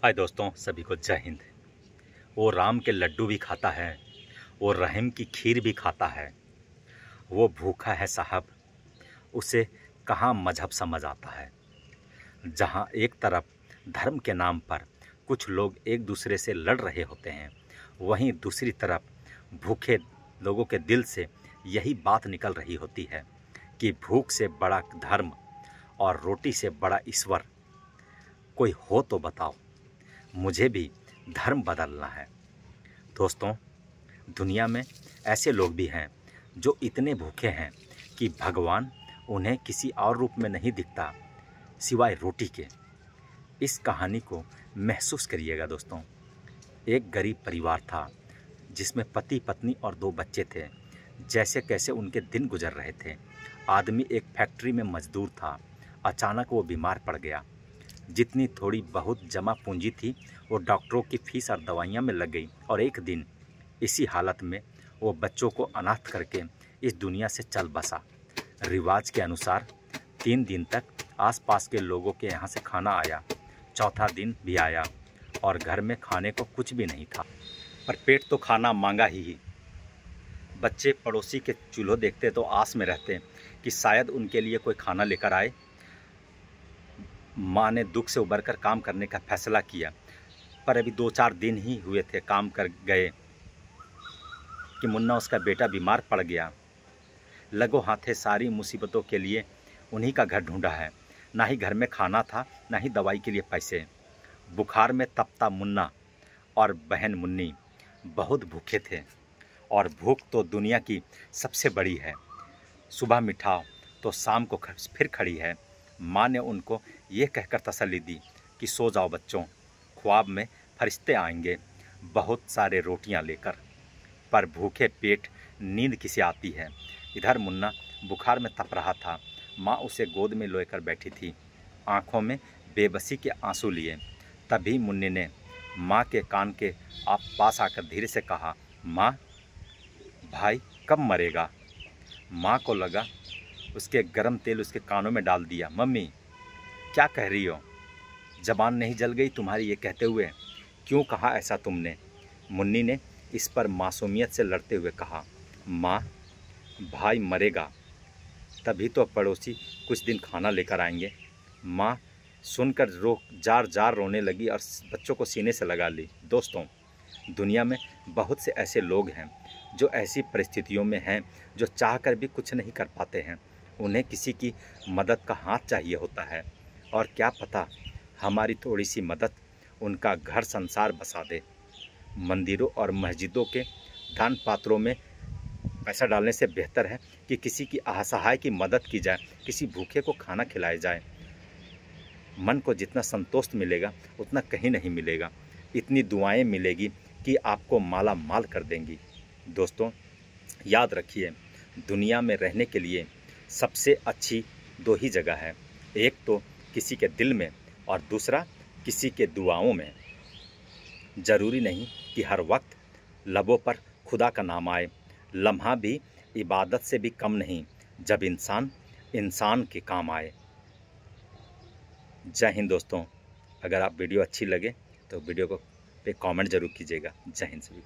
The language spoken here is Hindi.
हाय दोस्तों, सभी को जय हिंद। वो राम के लड्डू भी खाता है, वो रहीम की खीर भी खाता है। वो भूखा है साहब, उसे कहाँ मजहब समझ आता है। जहाँ एक तरफ धर्म के नाम पर कुछ लोग एक दूसरे से लड़ रहे होते हैं, वहीं दूसरी तरफ भूखे लोगों के दिल से यही बात निकल रही होती है कि भूख से बड़ा धर्म और रोटी से बड़ा ईश्वर कोई हो तो बताओ, मुझे भी धर्म बदलना है। दोस्तों, दुनिया में ऐसे लोग भी हैं जो इतने भूखे हैं कि भगवान उन्हें किसी और रूप में नहीं दिखता सिवाय रोटी के। इस कहानी को महसूस करिएगा दोस्तों। एक गरीब परिवार था जिसमें पति पत्नी और 2 बच्चे थे। जैसे कैसे उनके दिन गुजर रहे थे। आदमी एक फैक्ट्री में मजदूर था। अचानक वो बीमार पड़ गया। जितनी थोड़ी बहुत जमा पूंजी थी वो डॉक्टरों की फीस और दवाइयाँ में लग गई और एक दिन इसी हालत में वो बच्चों को अनाथ करके इस दुनिया से चल बसा। रिवाज के अनुसार 3 दिन तक आसपास के लोगों के यहाँ से खाना आया। चौथा दिन भी आया और घर में खाने को कुछ भी नहीं था, पर पेट तो खाना मांगा ही। बच्चे पड़ोसी के चूल्हों देखते तो आस में रहते कि शायद उनके लिए कोई खाना लेकर आए। माँ ने दुख से उबरकर काम करने का फैसला किया, पर अभी 2-4 दिन ही हुए थे काम कर गए कि मुन्ना उसका बेटा बीमार पड़ गया। लगो हाथे सारी मुसीबतों के लिए उन्हीं का घर ढूंढा है। ना ही घर में खाना था, ना ही दवाई के लिए पैसे। बुखार में तपता मुन्ना और बहन मुन्नी बहुत भूखे थे, और भूख तो दुनिया की सबसे बड़ी है। सुबह मिठाओ तो शाम को फिर खड़ी है। माँ ने उनको ये कहकर तसल्ली दी कि सो जाओ बच्चों, ख्वाब में फरिश्ते आएंगे बहुत सारे रोटियां लेकर। पर भूखे पेट नींद किसे आती है। इधर मुन्ना बुखार में तप रहा था। माँ उसे गोद में लेकर बैठी थी, आंखों में बेबसी के आंसू लिए। तभी मुन्नी ने माँ के कान के पास आकर धीरे से कहा, माँ, भाई कब मरेगा। माँ को लगा उसके गर्म तेल उसके कानों में डाल दिया। मम्मी, क्या कह रही हो? जबान नहीं जल गई तुम्हारी ये कहते हुए? क्यों कहा ऐसा तुमने? मुन्नी ने इस पर मासूमियत से लड़ते हुए कहा, माँ, भाई मरेगा तभी तो पड़ोसी कुछ दिन खाना लेकर आएंगे। माँ सुनकर जार जार रोने लगी और बच्चों को सीने से लगा ली। दोस्तों, दुनिया में बहुत से ऐसे लोग हैं जो ऐसी परिस्थितियों में हैं जो चाहकर भी कुछ नहीं कर पाते हैं। उन्हें किसी की मदद का हाथ चाहिए होता है, और क्या पता हमारी थोड़ी सी मदद उनका घर संसार बसा दे। मंदिरों और मस्जिदों के दान पात्रों में पैसा डालने से बेहतर है कि किसी की असहाय की मदद की जाए, किसी भूखे को खाना खिलाया जाए। मन को जितना संतोष मिलेगा उतना कहीं नहीं मिलेगा। इतनी दुआएं मिलेगी कि आपको माला माल कर देंगी। दोस्तों, याद रखिए, दुनिया में रहने के लिए सबसे अच्छी 2 ही जगह है। एक तो किसी के दिल में और दूसरा किसी के दुआओं में। ज़रूरी नहीं कि हर वक्त लबों पर खुदा का नाम आए। लम्हा भी इबादत से भी कम नहीं जब इंसान इंसान के काम आए। जय हिंद दोस्तों। अगर आप वीडियो अच्छी लगे तो वीडियो को पे कमेंट ज़रूर कीजिएगा। जय हिंद सभी।